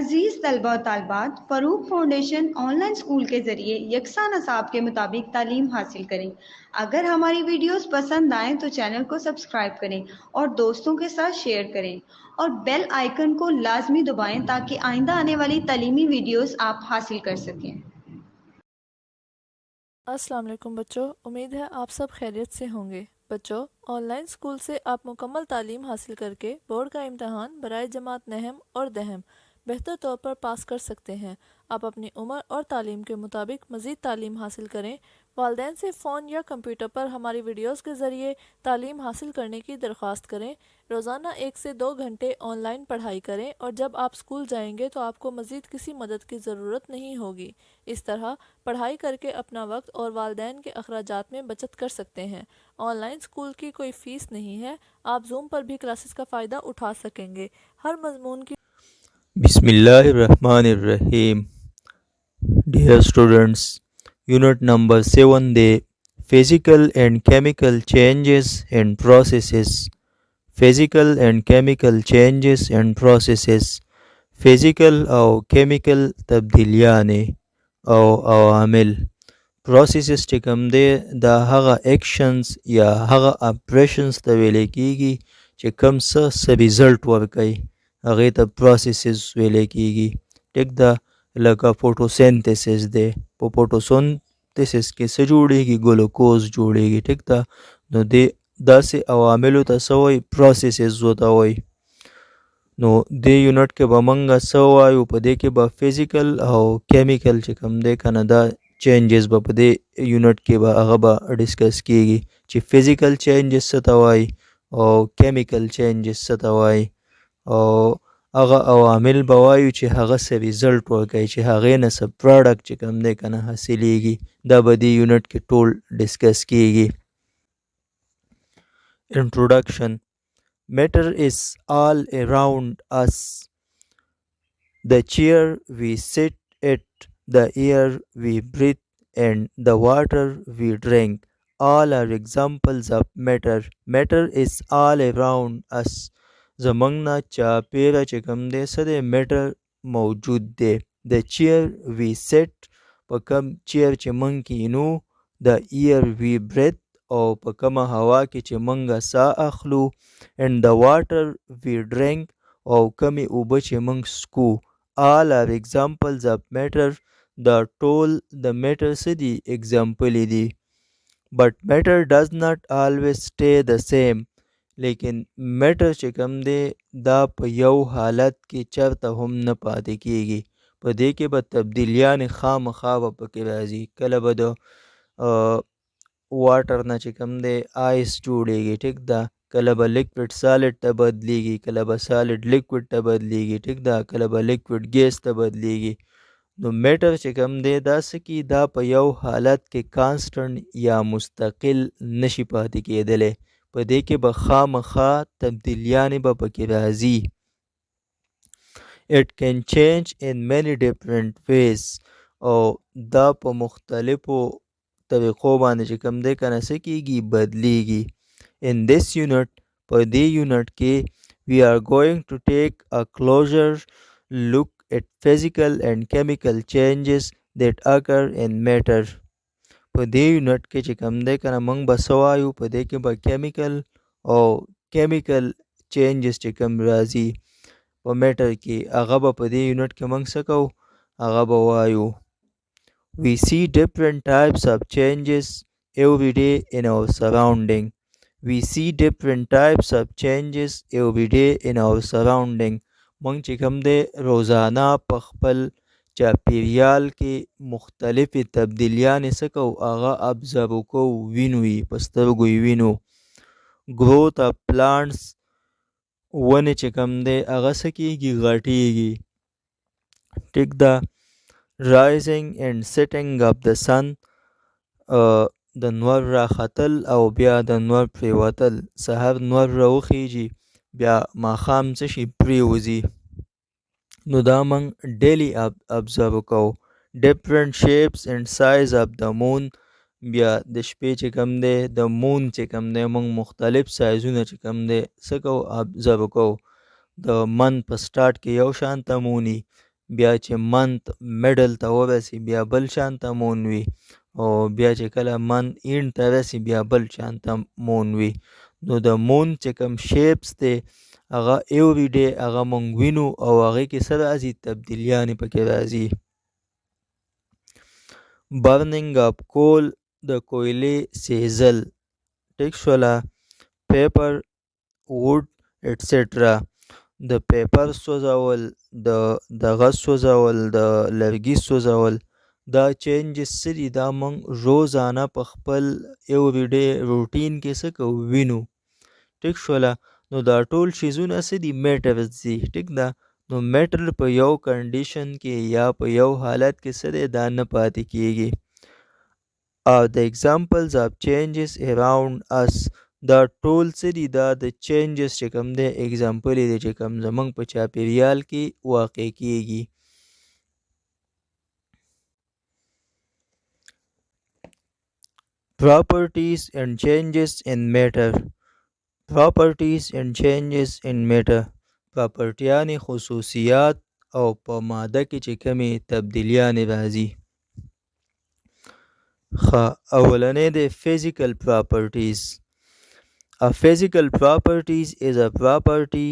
अजीज़ तलबा और तालबात, फ़रूक फाउंडेशन ऑनलाइन स्कूल के ज़रिए यकसा नसाब के मुताबिक तालीम हासिल करें। अगर हमारी वीडियोस पसंद आएँ तो चैनल को सब्सक्राइब करें और दोस्तों के साथ शेयर करें और बेल आइकन को लाजमी दबाएं ताकि आइंदा आने वाली तालीमी वीडियोस आप हासिल कर सकें। अस्सलाम वालेकुम बच्चों, उम्मीद है आप सब खैरियत से होंगे। बच्चों, ऑनलाइन स्कूल से आप मुकम्मल तालीम हासिल करके बोर्ड का इम्तहान बराए जमात नहम और दहम बेहतर तौर पर पास कर सकते हैं। आप अपनी उम्र और तालीम के मुताबिक मज़ीद तालीम हासिल करें। वालिदैन से फ़ोन या कंप्यूटर पर हमारी वीडियोस के ज़रिए तालीम हासिल करने की दरख्वास्त करें। रोज़ाना 1 से 2 घंटे ऑनलाइन पढ़ाई करें और जब आप स्कूल जाएंगे तो आपको मज़ीद किसी मदद की ज़रूरत नहीं होगी। इस तरह पढ़ाई करके अपना वक्त और वालिदैन के अखराजात में बचत कर सकते हैं। ऑनलाइन स्कूल की कोई फ़ीस नहीं है। आप जूम पर भी क्लासेस का फ़ायदा उठा सकेंगे। हर मजमून की Bismillahirrahmanirrahim. Dear students, unit number 7 day physical and chemical changes and processes. Physical and chemical changes and processes. Physical और chemical तब्दीलियाँ और अवामिल processes چې کوم دی دا هغه actions یا هغه operations ته ویل کیږي چې کوم څه result ورکوي هغې ته processes ویل کیږي. ټیک ده، لکه photosynthesis دی. په photosynthesis کې څه جوړیږي؟ ګلوکوز جوړیږي. ټیک ده، نو دې داسې عواملو ته څه وایي؟ processes ورته وایي. نو دې یونټ کې به موږ څه وایو؟ په دې کې به فزیکل او کیمیکل چې کوم دی که نه دا چینجز به په دې یونټ کې به هغه به ډسکس کیږي چې فزیکل چینجز څه ته وایي او کیمیکل چینجز څه ته وایي او هغه عوامل به وایو چې هغه څه ریزلټ ورکوي چې هغې نه څه پروډکټ چې کوم دی که نه حاصلیږي. دا به دې یونټ کې ټول ډسکس کیږي. Introduction. Matter is all around us. The chair we sit at, the air we breathe, and the water we drink. All are examples of matter. Matter is all around us. زمونږ نه چاپیره چې کوم دی څه دی؟ میټر موجود دی. د چیر وی سیټ، په کوم چیر چې مونږ کینو. د ایر وی بریت، او په کومه هوا کې چې مونږ ساه اخلو. and the water we drink، او کمې اوبه چې مونږ سکو. all are examples of matter. دا ټول د میټر څه دي؟ اگزامپل دي. but matter does not always stay the same. لیکن میټر چې کوم دی دا په یو حالت کې چرته هم نه پاتې کیږي. په دې کې به تبدیلیانې خامخا به پکې راځي. کله به د واټر نه چې کوم دی آیس جوړیږي. ټیک ده، کله به لیکوډ سالډ ته بدلیږي، کله به سالډ لیکوډ ته بدلیږي. ټیک ده، کله به لیکوډ ګیس ته بدلیږي. نو میټر چې کوم دی دا څه کی دا په یو حالت کې کانسټنټ یا مستقل نشي پاتې کېدلی. په دې کې به خامخا تبدیلیانې به پکې راځي. it can change in many different ways. او دا په مختلفو طریقو باندې چې کوم دی که نه څه کېږي؟ بدلیږي. in this unit، په دې یونټ کې we are going to take a closer look at physical and chemical changes that occur in matter. په دې یونټ کې چې کوم دی که نه موږ به څه وایو؟ په دې کې به کیمیکل او کیمیکل چینجز چې کوم راځي په میټر کې هغه به په دې یونټ کې موږ څه کوو؟ هغه به وایو. we see different types of changes every day in our surrounding. we see different types of changes every day in our surrounding. موږ چې کوم دی روزانه په خپل چاپیریال کې مختلفې تبدیلیانې څه کوو؟ هغه ابزرو کوو، وینو یې، په سترګو یې وینو. growth of plants، ونې چې کوم دی هغه څه کېږي؟ غټېږي. ټیک ده. rising and setting of the sun، د نور راختل او بیا د نور پریوتل. سحر نور راوخیږي، بیا ماښام څه شي؟ پریوځي. نو دا موږ ډیلی ابزرو کوو. different shapes and size of the moon، بیا د شپې چې کوم دی د مون چې کوم دی موږ مختلف سایزونه چې کوم دی څه کوو؟ ابزرو کوو. د من په سټارټ کې یو شانته مونی، بیا چې منت میډل ته ورسي بیا بل شان ته مون وي، او بیا چې کله منت اینډ ته رسي بیا بل شان ته مون وي. نو د مون چې کوم شیپس دی هغه ایوری ډے هغه مونږ وینو او هغې کې څه راځي تبدیلیانې پکې راځي. برننګ اپ کول د کویلې سیزل، ټیک شوله، پیپر ووډ ایټسټرا، د پیپر سوځول، دغه سوځول، د لرګي سوځول، دا چینجز څه دي دا موږ روزانه په خپل ایوری ډے روټین کې څه کوو وینو، ټیک شوله. نو دا ټول شیزونه څه دي میټرز دي، ټیک ده. نو میټر په یو کنډیشن کې یا په یو حالت کې څه دی دا نه پاتې کیږي. د ایگزامپلز آف چینجز اراؤنڈ اس، دا ټول څه دي دا د چینجز چې کوم دی ایگزامپل دی چې کوم زمونږ په چاپیریال کې واقع کیږي. Properties and changes in matter. Properties and changes in matter. پراپرټیانې، خصوصیات او په ماده کې چې کومې تبدیلیانې راځي. اولنې د physical properties. A physical properties is a property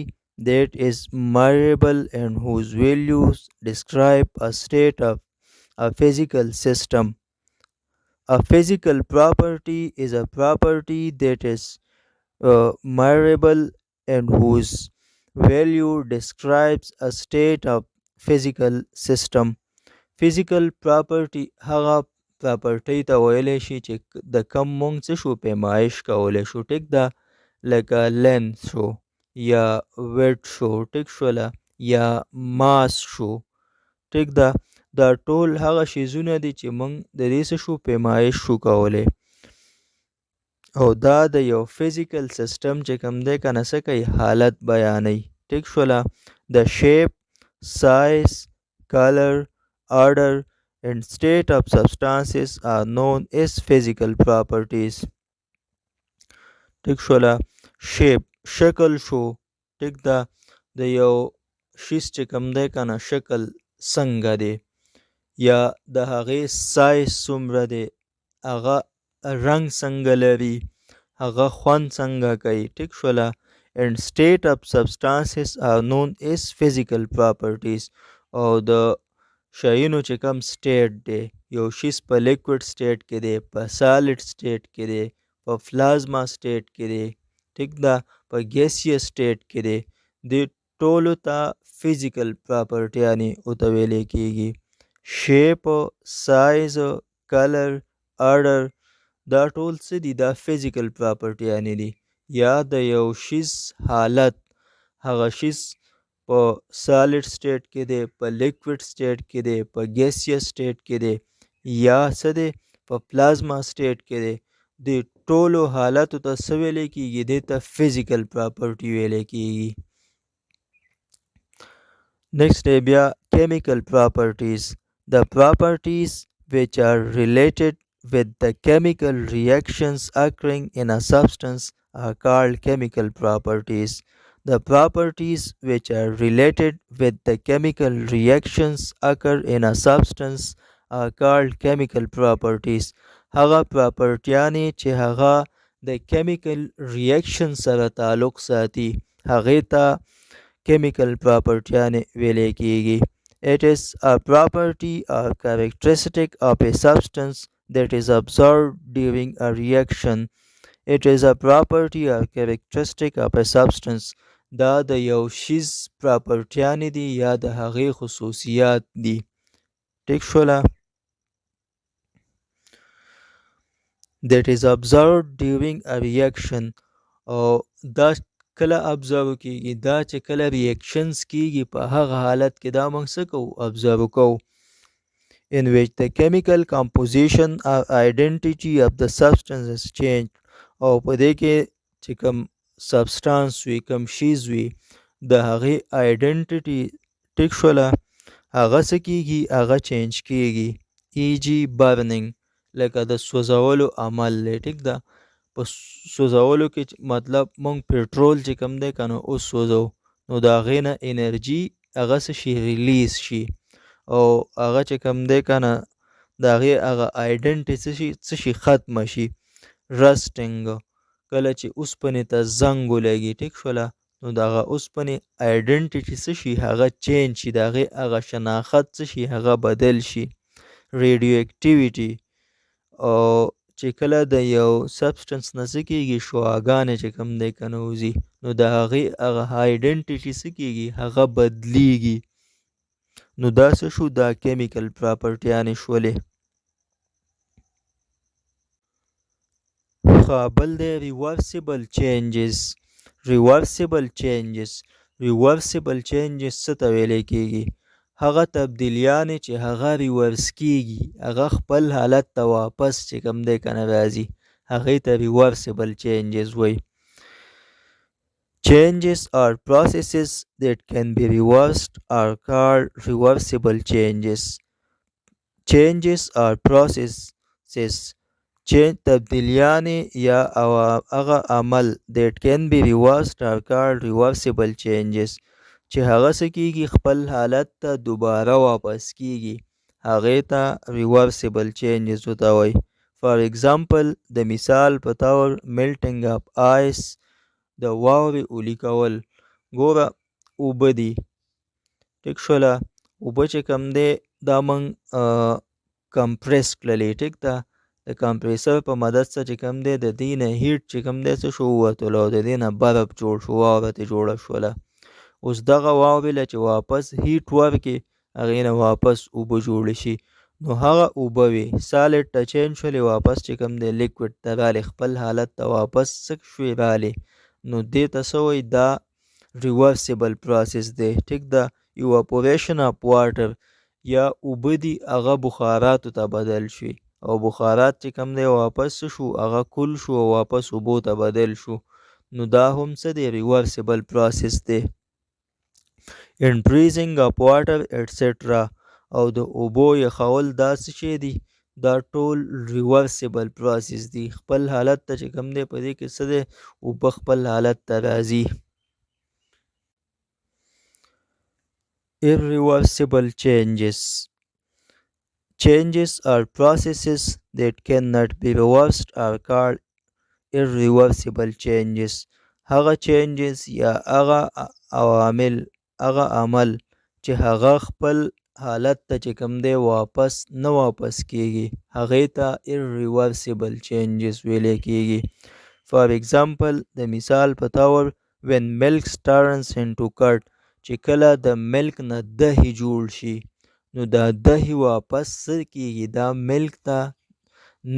that is measurable and whose values describe a state of a physical system. A physical property is a property that is measurable and whose value describes a state of physical system. Physical property هغه پراپرټۍ ته ویلی شي چې د کم مونږ څه شو پیمایش کولی شو، ټیک ده، لکه لینث شو یا ویډ شو، ټیک شوله، یا ماس شو، ټیک ده. دا ټول هغه شیزونه دي چې مونږ د دې څه شو پیمایش شو کولی، او دا د یو فزیکل سیسټم چې کوم دی که نه څه کوي حالت بیانوي، ټیک شوله. د شیپ، سایز، کلر، order and state of substances are known as physical properties. ټیک شوله. شیپ شکل شو، ټیک ده، د یو شیز چې کوم دی که نه شکل څنګه دی، یا د هغې سایز څومره دی، هغه رنګ څنګه لري، هغه خوند څنګه کوي، ټیک شوله. and state of substances are known as physical properties. او د شیانو چې کوم سټیټ دی، یو شیز په لیکوډ سټیټ کې دی، په سالډ سټیټ کې دی، په پلازما سټیټ کې دی، ټیک ده، په ګیسیس سټیټ کې دی، دې ټولو ته فزیکل پراپرټیانې ورته ویلی کیږي. شیپ، سایز، کلر، order دا ټول څه دي دا فزیکل پراپرټیانې دي، یا د یو شیز حالت، هغه شیز په سالډ سټیټ کې دی، په لیکوډ سټیټ کې دی، په ګیسیس سټیټ کې دی، یا څه دی په پلازما سټیټ کې دی، د ټولو حالاتو ته څه ویلی کیږي دې ته فزیکل پراپرټي ویلی کیږي. نیکسٹ دی بیا chemical properties. The properties which are related with the chemical reactions occurring in a substance are called chemical properties. The properties which are related with the chemical reactions occur in a substance are called chemical properties. هغه پراپرټیانې چې هغه د chemical reaction سره تعلق ساتي هغې ته chemical properټیانې ویلی کیږي. It is a property or characteristic of a substance that is observed during a reaction. It is a property or characteristic of a substance. دا د یو شیز پراپرټیانې دي یا د هغې خصوصیات دي، ټیک شوله. That is observed during a reaction. او دا کله ابزرو کیږي، دا چې کله ریاکشنز کیږي په هغه حالت کې دا موږ څه کوو ابزرو کوو. In which the chemical composition or identity of the substance is changed. او په دې کې چې کوم سبسټانس وي، کوم شیز وي، د هغې آیډنټیټي، ټیک شوله، هغه څه کیږي هغه چینج کیږي. ایجی برننګ، لکه د سوځولو عمل دی، ټیک ده، په سوځولو کې مطلب مونږ پټرول چې کوم دی که نه اوس سوځو، نو د هغې نه انرژي هغه څه شي ریلیز شي، او هغه چې کوم دی که نه د هغې هغه آیډنټي څه شي ختمه شي. رسټینګ کله چې اوسپنې ته زنګ ولګي ټیک شوله نو د هغه اوسپنې آیډنټیټي څه شي هغه چینج شي، د هغې هغه شناخت څه شي هغه بدل شي. ریډیو اکټیویټي او چې کله د یو سبسټنس نه څه کېږي شعاګانې چې کوم دی که نه وځي نو د هغې هغه آیډنټیټي څه کېږي هغه بدلیږي. نو دا څه شو دا کیمیکل پراپرټیانې شولې. بل دی ریورسیبل چینجز. ریورسیبل چینجز څه ته ویلی کېږي؟ هغه تبدیلیانې چې هغه ریورس کېږي، هغه خپل حالت ته واپس چې کوم دی که نه راځي هغې ته ریورسیبل چینجز وایي. Changes or processes that can be reversed are called reversible changes. Changes or processes تبدیلیانې یا هغه عمل that can be reversed are called reversible changes چې هغه څه کېږي خپل حالت ته دوباره واپس کېږي هغې ته reversible changes ورته وایي. For example د مثال په طور melting of ice د واورې اولی کول. ګوره اوبه دي ټیک شوله، اوبه چې کوم دی دا موږ کمپریس کړلې ټیک ده، د کمپریسر په مدد سره چې کوم دی د دې نه هیټ چې کوم دی څه شو ووتلو او د دې نه برف جوړ شو، واوره ترې جوړه شوله. اوس دغه واورې له چې واپس هیټ ورکړي هغې نه واپس اوبه جوړې شي نو هغه اوبه وي سالډ ته چینج شولې واپس چې کوم دی لیکوډ ته رالې خپل حالت ته واپس څه شوې رالې نو دې ته څه وایي دا ریورسیبل پروسس دی ټیک ده. ایواپوریشن اف واټر یا اوبه دي هغه بخاراتو ته بدل شوي او بخارات چې کوم دی واپس شو هغه کول شو او واپس اوبو ته بدل شو نو دا هم څه دی ریورسیبل پروسس دی. انفریزینګ اف واټر ایټسټرا او د اوبو یخول دا څه شی دی دا ټول ریورسیبل پروسس دی. خپل حالت ته چې کوم دی په دې کې څه دی اوبه خپل حالت ته راځي. Irreversible changes or processes that cannot be reversed are called irreversible changes. هغه changes یا هغه عوامل هغه عمل چې هغه خپل حالت ته چې کوم دی واپس نه واپس کېږي هغې ته irreversible changes ویلی کېږي. For example د مثال په طور when milk turns into curd چې کله د ملک نه دهی جوړ شي نو دا دهی واپس څه کېږي دا ملک ته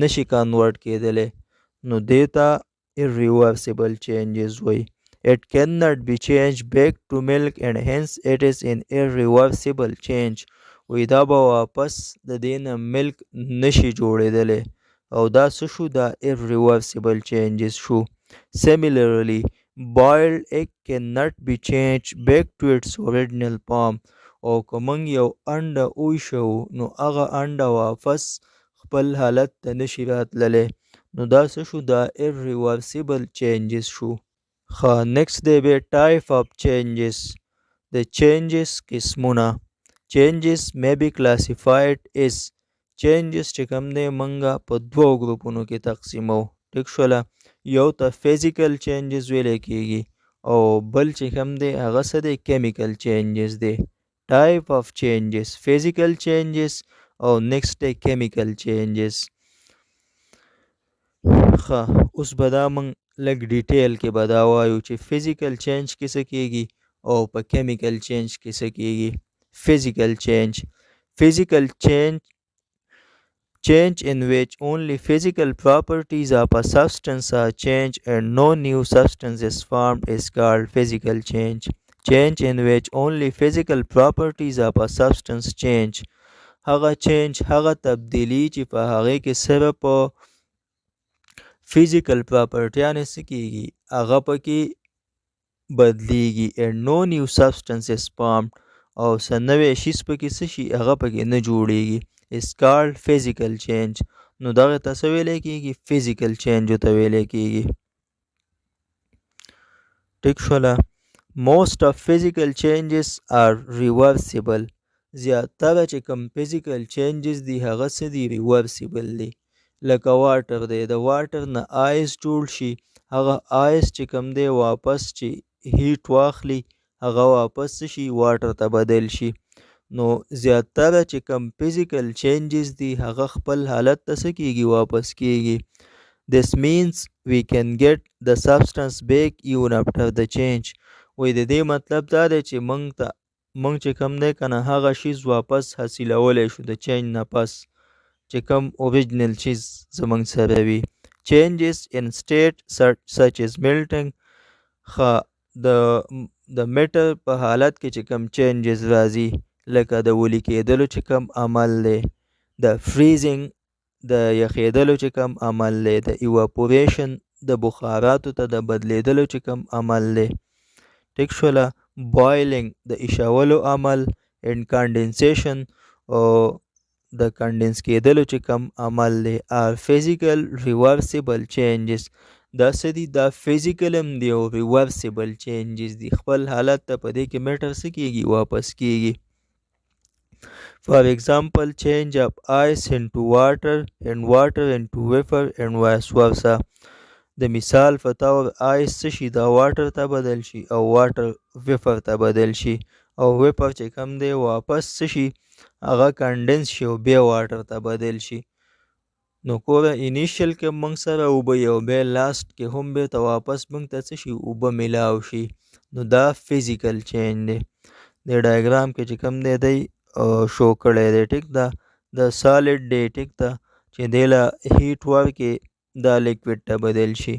نشي کنورټ کېدلی نو دې ته irreversible changes وایي. It cannot be changed back to milk and hence it is an irreversible change. وی دا به واپس د دې نه ملک نشي جوړېدلی او دا څه شو دا irreversible changes شو. Similarly boiled egg cannot be changed back to its original form. او که موږ یو انډه اویشو نو هغه انډه واپس خپل حالت ته نشي راتللی نو دا څه شو دا irreversible changes شو. next دی بیا type of changes. د changes قسمونه. changes may be classified as changes چې کوم دی موږ په دوو ګروپونو کې تقسیمو ټیک شوله. یو ته فزیکل چینجز ویلی کېږي او بل چې کوم دی هغه څه دی کیمیکل چینجز دی. ټایپ آف چینجز فزیکل چینجز او نیکسټ دی کیمیکل چینجز. اوس به دا موږ لږ ډیټیل کې به دا وایو چې فزیکل چینج کې څه کېږي او په کیمیکل چینج کې څه کېږي. فزیکل چینج change in which only physical properties of a substance are changed and no new substance is formed is called physical change. Change in which only physical properties of a substance change. هغه change هغه تبدیلی چې په هغې کې صرف physical propertyانې څه کېږي هغه پکې بدلیږي and no new substance is formed او څه نوی شیز پکې څه شي هغه پکې نه جوړیږي is called physical change. نو دغه ته څه ویلی کېږي physical change ته ویلی کېږي ټیک شوله. most of physical changes are reversible. زیاتره چې کوم فزیکل چینجز دي هغه څه دي ریورسیبل دي. لکه واټر دی، د واټر نه آیس جوړ شي، هغه آیس چې کوم دی واپس چې هیټ واخلي هغه واپس شي واټر ته بدل شي. نو زیاتره چې کوم فزیکل چینجز دي هغه خپل حالت ته څه کیږي واپس کیږي. This means we can get the substance back even after the change. وای د دې مطلب دا دی چې مونږ چې کوم دی کنه هغه شیز واپس حاصلولی شو د چینج نه پس چې کوم اوریجنل چیز زمونږ سره وي. Changes in state such as melting د میټر په حالت کې چې کوم چینجز راځي لکه د ولی کېدلو چې کوم عمل دی، د فریزینګ د یخېدلو چې کوم عمل دی، د ایواپوریشن د بخاراتو ته د بدلیدلو چې کوم عمل دی. ټیک شوله. بوایلینګ د ایشولو عمل، انکانډنسیشن او د کانډنس کېدلو چې کوم عمل دی are physical reversible changes. دا څه دي؟ دا فزیکل هم دی او ریورسیبل چینجز دي. خپل حالت ته په دې کې میټر څه کیږي واپس کیږي. For example, change of ice into water and water into vapor and vice versa. د مثال په طور آیس څه شي دا واټر ته بدل شي او واټر ویپر ته بدل شي او ویپر چې کم دی واپس څه شي هغه کانډنس شي او بیا واټر ته بدل شي. نو کوره انیشل کې موږ سره اوبه او بیا لاست کې هم بیرته واپس موږ ته څه شي اوبه میلاو شي. نو دا فزیکل چینج دی. د ډایګرام کې چې کم دی شو کړی دی. ټیک ده. د سالډ دی. ټیک ده چې دی له هیټ ورکې دا لیکویډ ته بدل شي.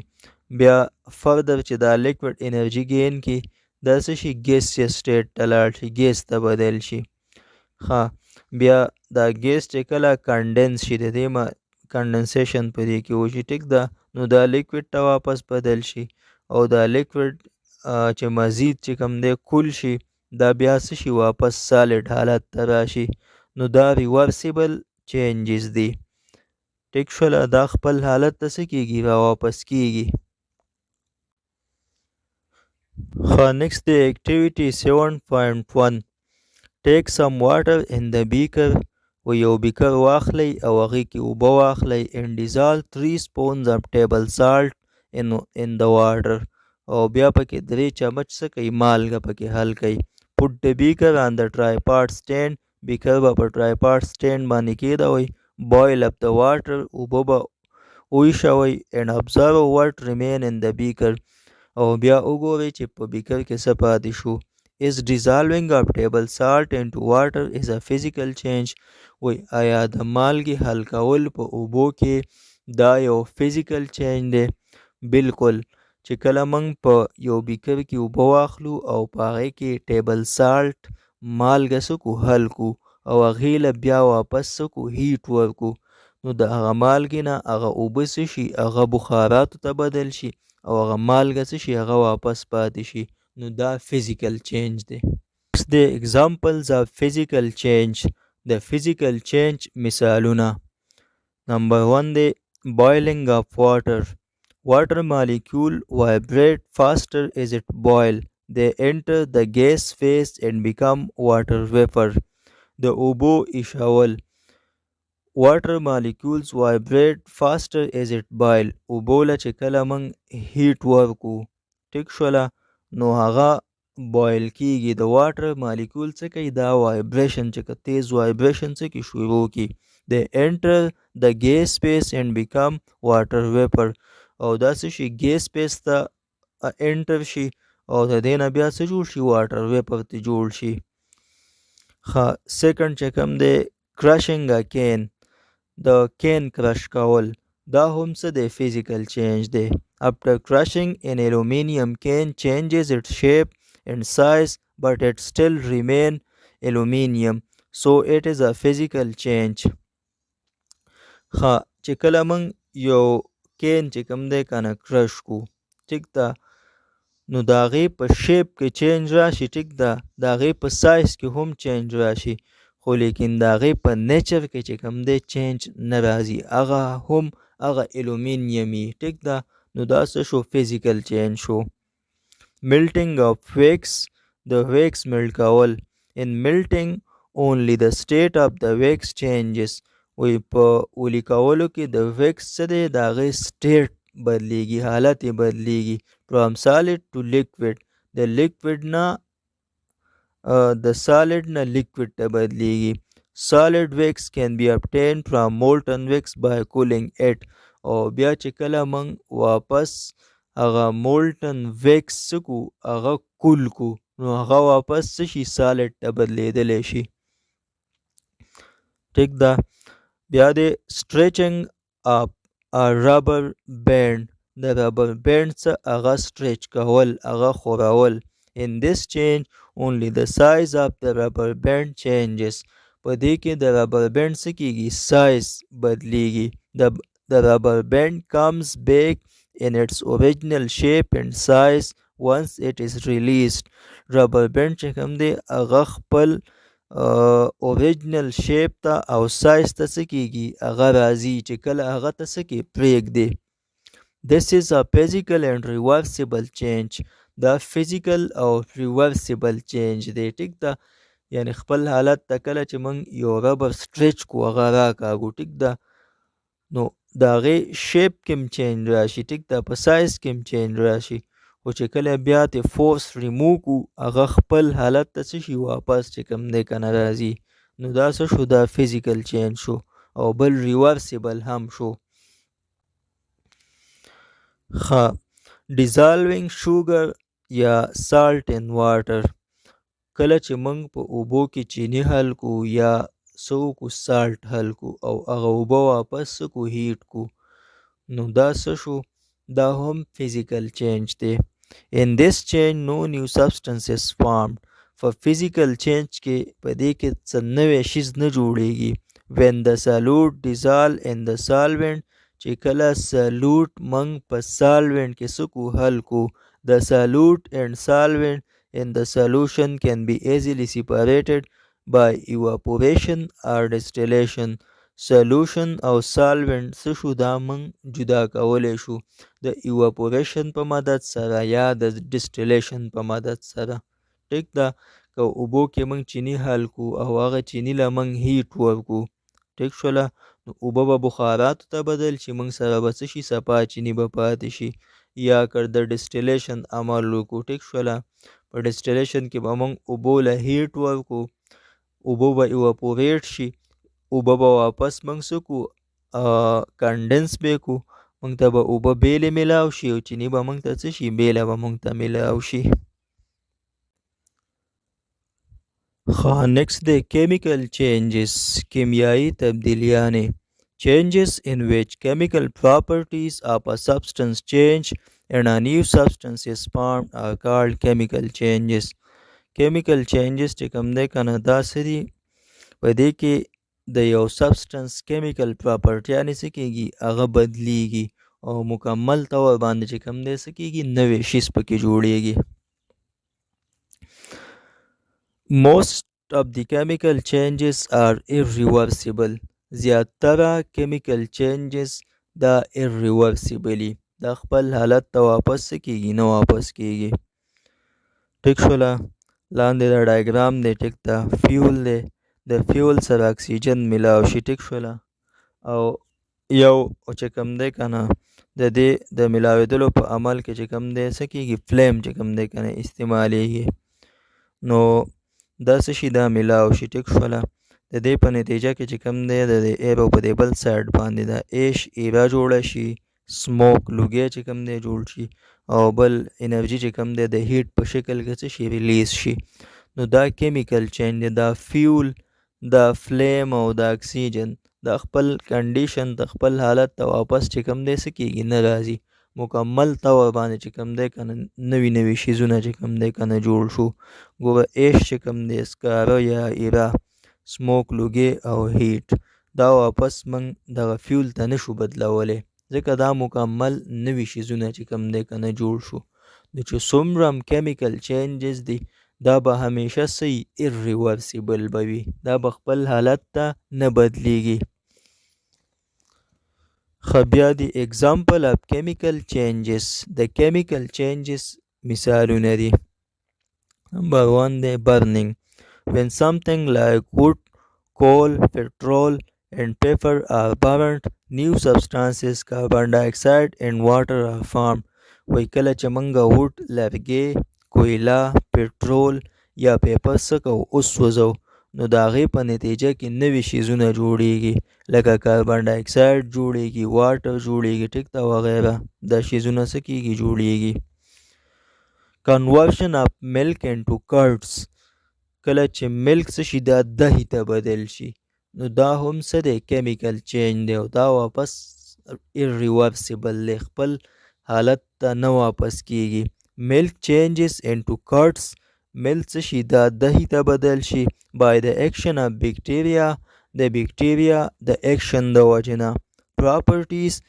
بیا فردر چې دا لیکویډ انرژي گین کی دا څه شي ګیسیس سټیټ ته لاړ شي، ګیس ته بدل شي. بیا دا ګیس چې کله کانډنس شي د دې کانډنسیشن په دې کې وشي. ټیک ده. نو دا لیکویډ ته واپس بدل شي او دا لیکویډ چې مزید چې کم دی کول شي دا بیا څه شي واپس سالډ حالت ته راشي. نو دا ریورسیبل چینجز دي. ټیک شوله. دا خپل حالت ته څه کیږي را واپس کیږي. next day activity 7.1 take some water in the beaker. و یو بیکر واخلی او هغې کې اوبه واخلی and dissolve 3 spoons of table salt in the water. او بیا پکې 3 چمچ څه کوي مالګه پکې حل کوي. put the beaker on the tripod stand. بیکر به په tripod stand باندې کېږدوئ. boil up the water. اوبه به وایشوئ and observe what remain in the beaker. او بیا وګورئ چې په بیکر کې څه پاتې شو. is dissolving of table salt into water is a physical change. وای آیا د مالګې حل کول په اوبو کې دا یو فزیکل چینج دی؟ بالکل. چې کله موږ په یو بیکر کې اوبه واخلو او په هغې کې ټیبل سالټ مالګه څه کو حل کو او هغې له بیا واپس څه کو هیټ ورکو، نو د هغه مالګې نه هغه اوبه څه شي هغه بخاراتو ته بدل شي او هغه مالګه څه شي هغه واپس پاتې شي. نو دا فزیکل چینج دی. د examples of physical change. د physical change مثالونه. نمبر 1 دی boiling of water. Water molecule vibrate faster as it boil. They enter the gas phase and become water vapor. د اوبو ایشول. water molecules vibrate faster as it boil. اوبو له چې کله موږ هیټ ورکو ټیک شوله نو هغه بویل کیږي. د واټر مالیکول څه کوي دا وایبریشن چې که تیز وایبریشن څه کی شروع کی. they enter the gas space and become water vapor. او دا څه شي ګیس سپیس ته انټر شي او د دې نه بیا څه جوړ شي واټر ویپر ته جوړ شي. سیکنډ چې کوم دی کرشنګ ا کین. د کین کرش کول دا هم څه دی فزیکل چینج دی. after crushing an aluminum can changes its shape and size but it still remain aluminum, so it is a physical change. چې کله موږ یو کین چې کوم دی کنه کرش کو ټیک ده نو د هغې په شیپ کې چینج راشي ټیک ده د هغې په سایز کې هم چینج راشي خو لیکن د هغې په نیچر کې چې کوم دی چینج نه راځي هغه هم هغه الومینیمي ټیک ده نو دا څه شو فزیکل چینج شو. melting of wax. د wax ملټ کول. in melting only the state of the wax changes. وی په ولیکولو کې د ویکس څه دی د هغې سټیټ بدلیږي، حالت یې بدلیږي. from solid to liquid، د لیکوډ نه د سالډ نه لیکوډ ته بدلیږي. solid wax can be obtained from molten wax by cooling it. او بیا چې کله موږ واپس هغه مولټن ویکس څه کو هغه کول کو نو هغه واپس څه شي سالډ ته بدلیدلی شي. ټیک ده. بیا د stretching up a rubber band، د rubber band څه هغه stretch کول هغه خورول. in this change only the size of the rubber band changes. په دې کې د rubber band څه کېږي size بدلیږي. the rubber band comes back in its original shape and size once it is released. rubber band چې کوم دی هغه خپل اوریجنل شیپ ته او سایز ته څه کېږي هغه راځي چې کله هغه ته څه کې پرېږدي. this is a physical and reversible change. دا فزیکل او ریورسیبل چینج دی. ټیک ده. یعنی خپل حالت ته کله چې موږ یو ربر سټریچ کو هغه راکاږو. ټیک ده. نو د هغې شیپ کې هم چینج راشي. ټیک ده. په سایز کې هم چینج راشي. خو چې کله بیا ته فورس ریمو کو هغه خپل حالت ته څه شي واپس چې کوم دی که نه راځي. نو دا څه شو دا فزیکل چینج شو او بل ریورسیبل هم شو. ښه. dissolving sugar یا salt in water، کله چې موږ په اوبو کې چینی حل کو یا څه وکړو سالټ حل کو او هغه اوبه واپس څه کو هیټ کو نو دا څه شو دا هم فزیکل چینج دی. in this change no new substance is formed. په فزیکل چینج کې په دې کې څه نوی شیز نه جوړیږي. when the solute dissolve in the solvent، چې کله سالوټ موږ په سالوینټ کې څه کو حل کو. the solute and solvent in the solution can be easily separated by evaporation or distillation. solution او solvent څه شو دا موږ جدا کولی شو د evaporation په مدد سره یا د distillation په مدد سره. ټیک ده. که اوبو کې موږ چینی حل کو او هغه چینی له موږ هیټ ورکو ټیک شوله نو اوبه به بخاراتو ته بدل شي موږ سره به څه شي صفا چینی به پاتې شي. یا که د ډسټیلیشن عمل وکړو ټیک شوله په ډسټیلیشن کې به موږ اوبو له هیټ ورکو اوبه به ایواپوریټ شي اوبه به واپس موږ څه کو کنډنس به کو موږ ته به اوبه بیلې میلاو شي او چینی به موږ ته څه شي بیله به موږ ته میلاو شي. next the chemical changes، کیمیایی تبدیلیانې. changes in which chemical properties of a substance change and a new substance is formed are called chemical changes. chemical changes چې کوم دی کنه دا سری په دې کې د یو سبسټنس کیمیکل پراپرټیانې څه کېږي هغه بدلیږي او مکمل طور باندې چې کوم دی څه کېږي نوې شیز پکې جوړیږي. Most of the chemical changes are irreversible. زیاتره chemical changes دا irreversibly دا خپل حالت ته واپس کېږي نه واپس کېږي. ټیک شوله. لاندې دا ډایګرام دی ټیک ده. فیول دی د فیول سره اکسیجن میلاو شي ټیک شوله او یو چې کوم دی که نه د دې د میلاوېدلو په عمل کې چې کوم دی څه کېږي فلیم چې کوم دی که نه استعمالیږي نو دا څه شي دا میلاو شي ټیک شوله. د دې په نتیجه کې چې کوم دی د ایرو په دې بل سایډ باندې د ایش ایره جوړه شي سموک لوګی چې کوم دی جوړ شي او بل انرژي چې کوم دی د هیټ په شکل کې څه شي ریلیز شي. نو دا کیمیکل چینج دی. دا فیول دا فلیم او دا اکسیجن دا خپل کنډیشن د خپل حالت ته واپس چې کوم دی څه کېږي نه راځي مکمل طور باندې چې کوم دی که نه نوي نوي شیزونه چې کوم دی که نه جوړ شو. ګوره ایش چې کوم دی سکاره یا ایره سموک لوګی او هیټ دا واپس موږ دغه فیول ته نشو بدلولی ځکه دا مکمل نوي شیزونه چې کوم دی که نه جوړ شو. د چې څومره هم کیمیکل چینجز دی دا به همیشه سی irreversible به وي دا به خپل حالت ته نه بدلیږي. بیا دی example of chemical changes د chemical changes مثالونه دي. نمبر 1 دی burning. when something like wood, coal, petrol, and pepper are burned, new substances, carbon dioxide and water are formed. وای کله چې موږ ووډ، لرګي، کویله، پټرول یا پیپر څه کوو وسوځو، نو د هغې په نتیجه کې نوي شیزونه جوړیږي، لکه کاربن ډای اکساید جوړیږي، واټر جوړیږي، ټیک ده، وغیره. دا شیزونه څه کیږي؟ جوړیږي. conversion of milk into curds، کله چې ملک څه شي دا دهي ته بدل شي، نو دا هم څه دی؟ کیمیکل چینج دی، او دا واپس irreversible دی، خپل حالت ته نه واپس کیږي. milk changes into curds، ملک څه شي دا دهي ته بدل شي by the action of bacteria، د bacteria د action د وجنه. properties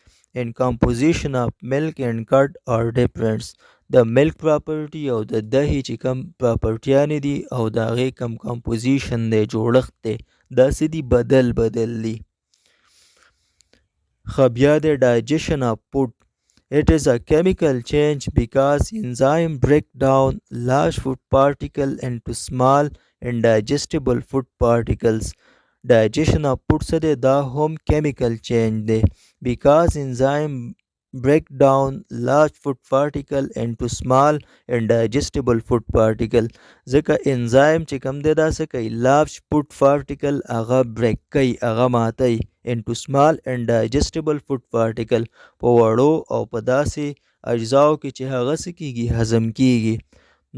and composition of milk and curd are different، د ملک پراپرټي او د دهي چې کم پراپرټیانې دي او د هغې کم کمپوزیشن دی، جوړښت دی، دا څه دي؟ بدل دي. ښه، بیا د digestion of food. It is a chemical change because enzyme break down large food particle into small and digestible food particles. Digestion of food څه دی؟ دا هم chemical change دی because enzyme break down large food particle into small and digestible food particle. ځکه انزایم چې کم دی دا څه کوي؟ large food particle هغه break کوي، هغه ماتوي into small and digestible food particle، په وړو او په داسې اجزاو کې چې هغه څه کیږي؟ هضم کیږي.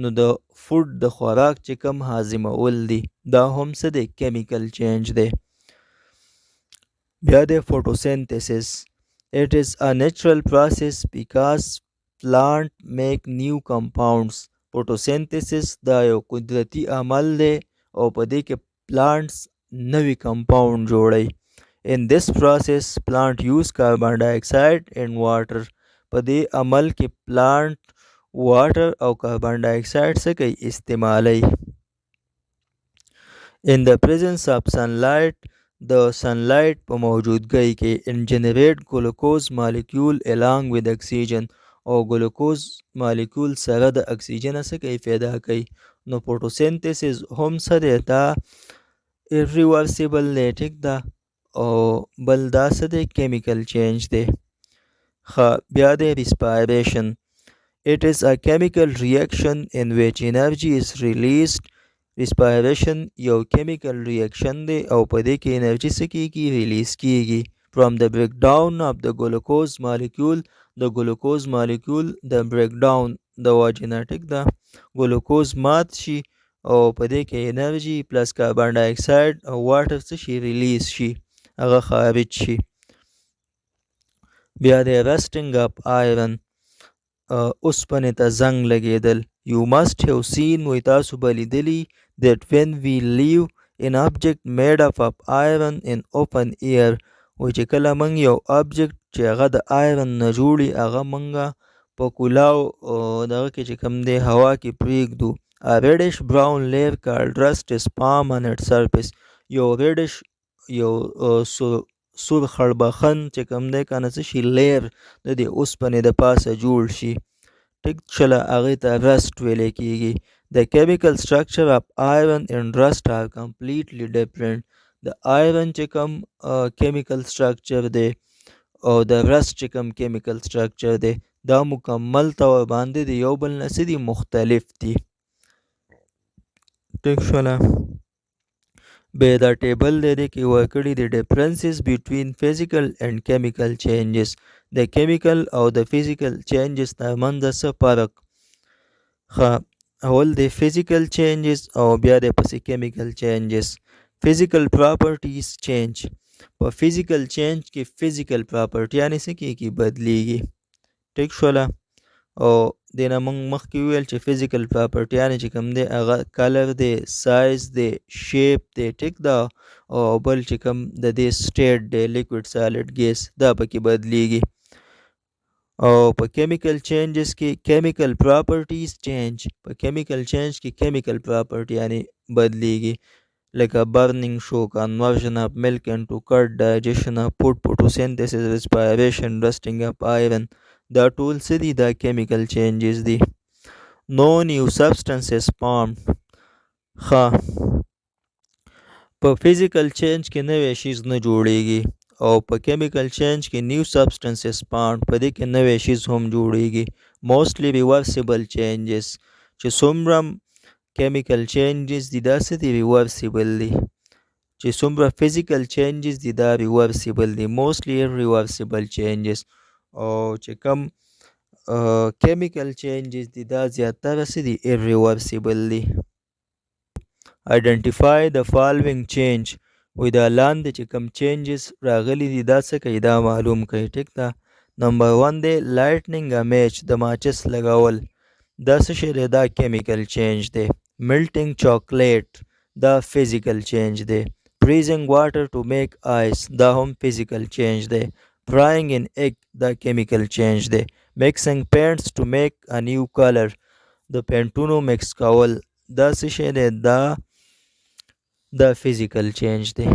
نو د فوډ د خوراک چې کم هاضمول دي، دا هم څه دی؟ chemical change دی. بیا د photosynthesis. It is a natural process because plant make new compounds. photosynthesis دا یو قدرتی عمل دی او په دې کې plants نوی compound جوړي. In this process plant use carbon dioxide and water. په دې عمل کې plant water او carbon dioxide څه کوي؟ استعمالي. In the presence of sunlight، د sunlight په موجودګۍ کې and generate glucose molecule along with oxygen، او glucose molecule سره د اکسیجن څه کوي؟ پیدا کوي. نو photosynthesis هم څه دی؟ دا irreversible دی، ټیک ده، او بل دا څه دی؟ chemical change دی. ښه، بیا د respiration. It is a chemical reaction in which energy is released. respiration یو chemical reaction دی او په دې کې انرژي څه کیږي؟ ریلیز کیږي from the breakdown of the glucose molecule. د glucose molecule د breakdown د وجنه، ټیک ده، glucose مات شي او په دې کې انرژي پلس کاربن ډای اکساید او واټر څه شي؟ ریلیز شي، هغه خارج شي. بیا د rusting of iron، اوسپنې ته زنګ لګېدل. You must have seen، وی تاسو به لیدلی that when we leave an object made up of iron in open air، وی چې کله موږ یو object چې هغه د iron نه جوړي هغه موږ په کولاو دغه کې چې کوم دی هوا کې پرېږدو. A reddish brown layer called rust is formed on its surface. یو reddish یو سور خړبخن چې کوم دی کنه څه شي؟ لیر د دې اوسپنې د پاسه جوړ شي، ټیک شله، هغې ته رسټ ویلی کیږي. The chemical structure of iron and rust are completely different. د iron چې کوم chemical structure دی او د rust چې کوم chemical structure دی دا مکمل طور باندې د یو بل نه څه دي؟ مختلف دي، ټیک شوله. به دا ټیبل دی کې ورکړي د differences between physical and chemical changes، د chemical او د physical changes ترمنځ څه فرق. ښه، اول د physical changes او بیا د پسې chemical changes. physical properties change. په physical change کې physical property یعنی څه کېږي؟ بدلیږي، ټیک شوله. او دې نه موږ مخکې وویل چې physical property یعنی چې کوم دی هغه کلر دی، سایز دی، شیپ دی، ټیک ده، او بل چې کوم د دې state دی liquid solid gas دا پکې بدلیږي. او په chemical changes کې chemical properties change. په chemical change کې chemical property یعنی بدلیږي، لکه burning شو، conversion of milk into curd، digestion of food، photosynthesis، respiration، rusting of iron. دا ټول څه دي؟ دا chemical changes دي. No new substances formed. ښه، په فزیکل چینج کې نوې شیز نه جوړیږي او په کیمیکل چینج کې نیو سبسټنسز پاند په دې کې نوې شیز هم جوړیږي. موستلی ریورسیبل چینجز چې څومره کیمیکل چینجز دي دا څه دي ریورسیبل دي، چې څومره فزیکل چینجز دي دا ریورسیبل دي، موستلی ریورسیبل چینجز. او چې کم کیمیکل چینجز دي دا زیاتره څه دي irreversible دي. Identify the following change وی دا لاندې چې کم چینجز راغلی دي دا څه کوي دا معلوم کوي. ټیک ده. نمبر 1 دی لایټنینګ امیج د ماچس لګول، دا څه شی دی دا کیمیکل چینج دی. ملټینګ چاکلیټ دا فزیکل چینج دی. freezing water to make ice دا هم فزیکل چینج دی. frying an egg دا کیمیکل چینج دی. mixing paints to make a new color د پینټونو مکس کول دا څه شی دی دا فزیکل چینج دی.